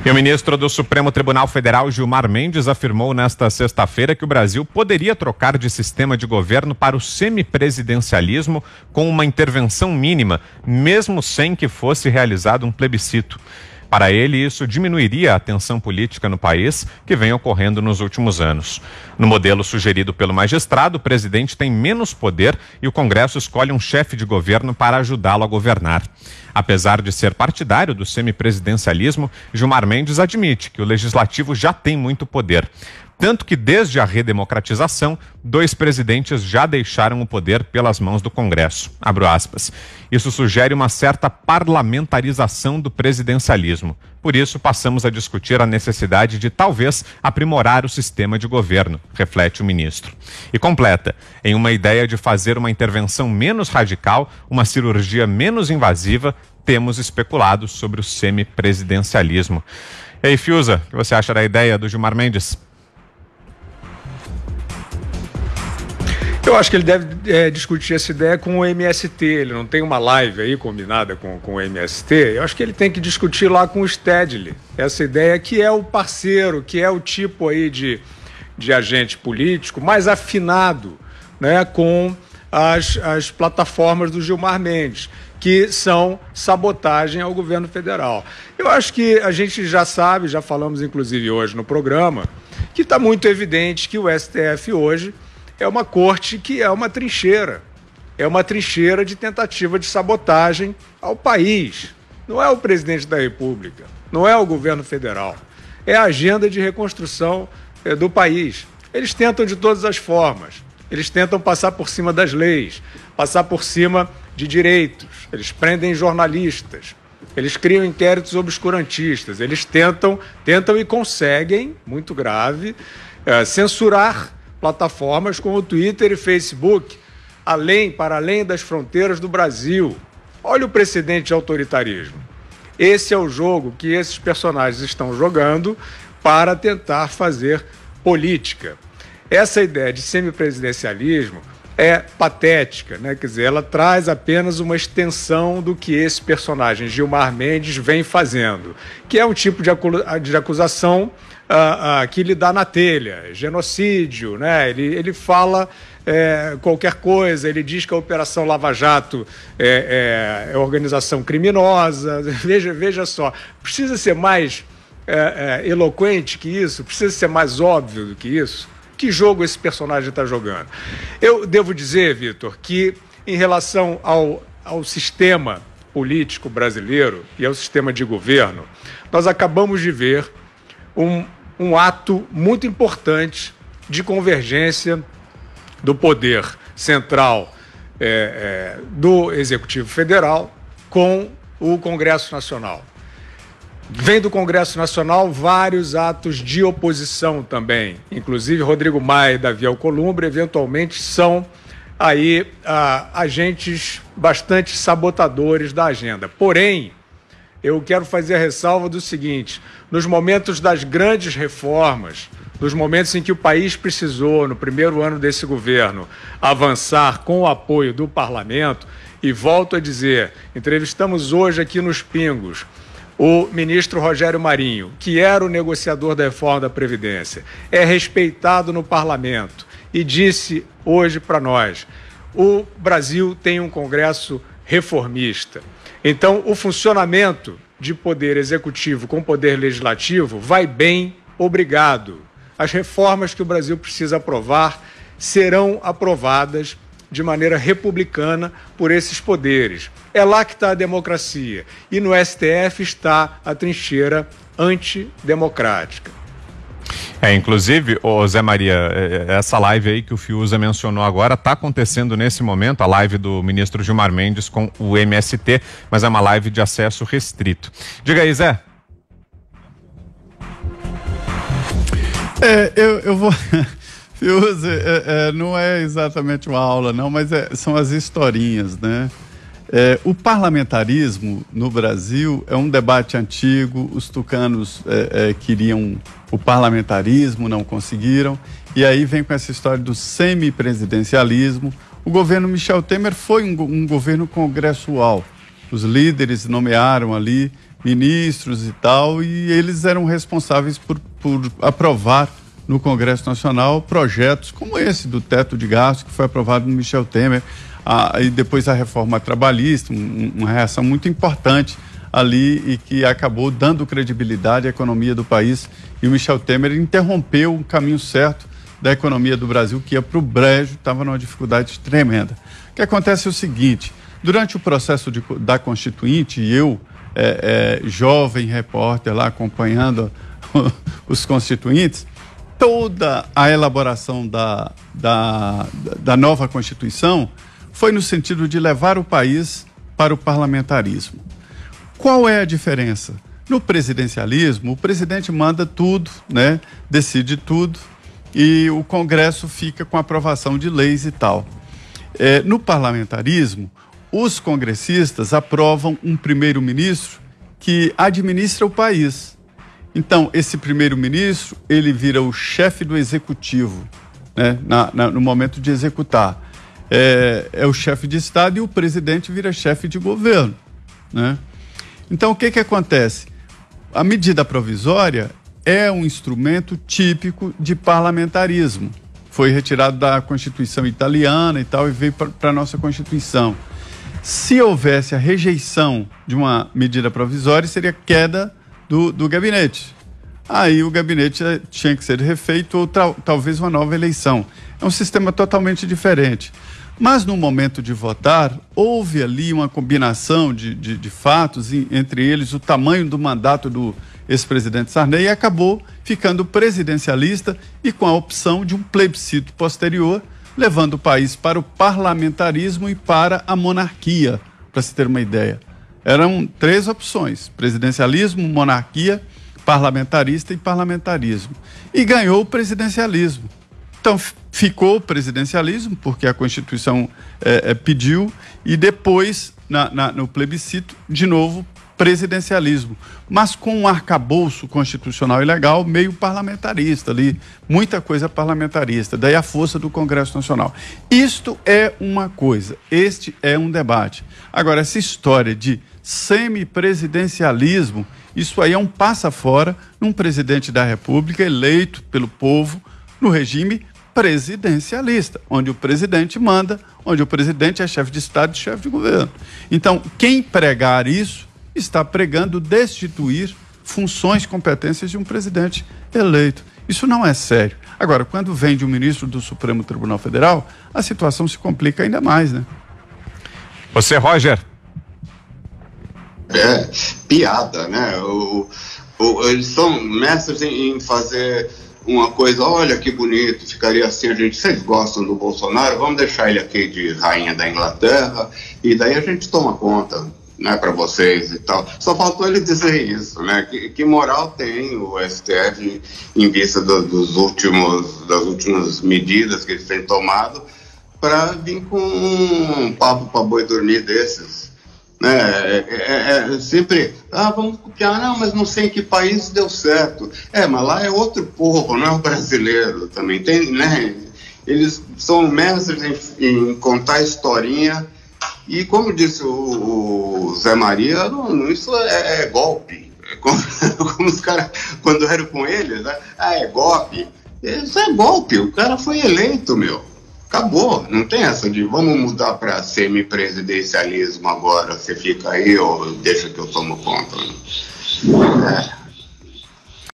E o ministro do Supremo Tribunal Federal, Gilmar Mendes, afirmou nesta sexta-feira que o Brasil poderia trocar de sistema de governo para o semipresidencialismo com uma intervenção mínima, mesmo sem que fosse realizado um plebiscito. Para ele, isso diminuiria a tensão política no país, que vem ocorrendo nos últimos anos. No modelo sugerido pelo magistrado, o presidente tem menos poder e o Congresso escolhe um chefe de governo para ajudá-lo a governar. Apesar de ser partidário do semipresidencialismo, Gilmar Mendes admite que o legislativo já tem muito poder. Tanto que, desde a redemocratização, 2 presidentes já deixaram o poder pelas mãos do Congresso. Abro aspas. Isso sugere uma certa parlamentarização do presidencialismo. Por isso, passamos a discutir a necessidade de, talvez, aprimorar o sistema de governo, reflete o ministro. E completa, em uma ideia de fazer uma intervenção menos radical, uma cirurgia menos invasiva, temos especulado sobre o semipresidencialismo. E aí, Fiuza, o que você acha da ideia do Gilmar Mendes? Eu acho que ele deve discutir essa ideia com o MST. Ele não tem uma live aí combinada com o MST. Eu acho que ele tem que discutir lá com o Stedley. Essa ideia que é o parceiro, que é o tipo aí de agente político mais afinado, né, com as plataformas do Gilmar Mendes, que são sabotagem ao governo federal. Eu acho que a gente já sabe, já falamos inclusive hoje no programa, que está muito evidente que o STF hoje é uma corte que é uma trincheira de tentativa de sabotagem ao país. Não é o presidente da República, não é o governo federal, é a agenda de reconstrução do país. Eles tentam de todas as formas, eles tentam passar por cima das leis, passar por cima de direitos, eles prendem jornalistas, eles criam inquéritos obscurantistas, eles tentam e conseguem, muito grave, censurar plataformas como o Twitter e Facebook, para além das fronteiras do Brasil. Olha o precedente de autoritarismo. Esse é o jogo que esses personagens estão jogando para tentar fazer política. Essa ideia de semipresidencialismo é patética, né? Quer dizer, ela traz apenas uma extensão do que esse personagem, Gilmar Mendes, vem fazendo, que é um tipo de acusação que lhe dá na telha, genocídio, né? Ele fala qualquer coisa, ele diz que a Operação Lava Jato é organização criminosa. Veja só, precisa ser mais eloquente que isso? Precisa ser mais óbvio do que isso? Que jogo esse personagem está jogando? Eu devo dizer, Vitor, que em relação ao sistema político brasileiro e ao sistema de governo, nós acabamos de ver um ato muito importante de convergência do poder central do Executivo Federal com o Congresso Nacional. Vem do Congresso Nacional vários atos de oposição também, inclusive Rodrigo Maia e Davi Alcolumbre, eventualmente são aí agentes bastante sabotadores da agenda. Porém, eu quero fazer a ressalva do seguinte: nos momentos das grandes reformas, nos momentos em que o país precisou, no primeiro ano desse governo, avançar com o apoio do parlamento, e volto a dizer, entrevistamos hoje aqui nos Pingos o ministro Rogério Marinho, que era o negociador da reforma da Previdência, é respeitado no parlamento e disse hoje para nós: o Brasil tem um Congresso reformista. Então, o funcionamento de poder executivo com poder legislativo vai bem, obrigado. As reformas que o Brasil precisa aprovar serão aprovadas de maneira republicana por esses poderes. É lá que está a democracia. E no STF está a trincheira antidemocrática. Inclusive, Zé Maria, essa live aí que o Fiuza mencionou agora está acontecendo nesse momento, a live do ministro Gilmar Mendes com o MST, mas é uma live de acesso restrito. Diga aí, Zé. Eu vou... Fiuza, não é exatamente uma aula não, mas são as historinhas, né? O parlamentarismo no Brasil é um debate antigo. Os tucanos queriam o parlamentarismo, não conseguiram, e aí vem com essa história do semipresidencialismo. O governo Michel Temer foi um governo congressual. Os líderes nomearam ali ministros e tal, e eles eram responsáveis por aprovar no Congresso Nacional projetos como esse do teto de gastos, que foi aprovado no Michel Temer, e depois a reforma trabalhista, uma reação muito importante ali e que acabou dando credibilidade à economia do país, e o Michel Temer interrompeu o caminho certo da economia do Brasil, que ia para o brejo, estava numa dificuldade tremenda. O que acontece é o seguinte: durante o processo da Constituinte, e eu, jovem repórter lá acompanhando os constituintes, toda a elaboração da nova Constituição foi no sentido de levar o país para o parlamentarismo. Qual é a diferença? No presidencialismo, o presidente manda tudo, né? Decide tudo, e o Congresso fica com a aprovação de leis e tal. No parlamentarismo, os congressistas aprovam um primeiro-ministro que administra o país. Então, esse primeiro-ministro, ele vira o chefe do executivo, né? No momento de executar. É o chefe de Estado, e o presidente vira chefe de governo, né? Então, o que acontece? A medida provisória é um instrumento típico de parlamentarismo. Foi retirado da Constituição italiana e tal, e veio para a nossa Constituição. Se houvesse a rejeição de uma medida provisória, seria queda do gabinete. Aí o gabinete tinha que ser refeito, ou talvez uma nova eleição. É um sistema totalmente diferente. Mas no momento de votar, houve ali uma combinação de fatos, entre eles o tamanho do mandato do ex-presidente Sarney, e acabou ficando presidencialista e com a opção de um plebiscito posterior, levando o país para o parlamentarismo e para a monarquia, para se ter uma ideia. Eram 3 opções: presidencialismo, monarquia, parlamentarista e parlamentarismo. E ganhou o presidencialismo. Então, ficou o presidencialismo, porque a Constituição pediu, e depois, no plebiscito, de novo, presidencialismo. Mas com um arcabouço constitucional e legal meio parlamentarista ali, muita coisa parlamentarista, daí a força do Congresso Nacional. Isto é uma coisa, este é um debate. Agora, essa história de semipresidencialismo, isso aí é um passa fora num presidente da República eleito pelo povo no regime presidencialista, onde o presidente manda, onde o presidente é chefe de Estado e chefe de governo. Então, quem pregar isso está pregando destituir funções, competências de um presidente eleito. Isso não é sério. Agora, quando vem de um ministro do Supremo Tribunal Federal, a situação se complica ainda mais, né? Você, Roger? Piada, né? Eles são mestres em fazer uma coisa, olha que bonito, ficaria assim, vocês gostam do Bolsonaro, vamos deixar ele aqui de rainha da Inglaterra, e daí a gente toma conta, né, para vocês e tal. Só faltou ele dizer isso, né? Que moral tem o STF em vista das últimas medidas que eles têm tomado para vir com um papo para boi dormir desses. Sempre, vamos copiar, não, mas não sei em que país deu certo. Mas lá é outro povo, não é o brasileiro também. Tem, né? Eles são mestres em contar historinha, e como disse o Zé Maria, isso é golpe. Como os caras, quando eram com eles, né? É golpe. Isso é golpe, o cara foi eleito, meu. Acabou, não tem essa de vamos mudar para semipresidencialismo agora, você fica aí ou deixa que eu tomo conta.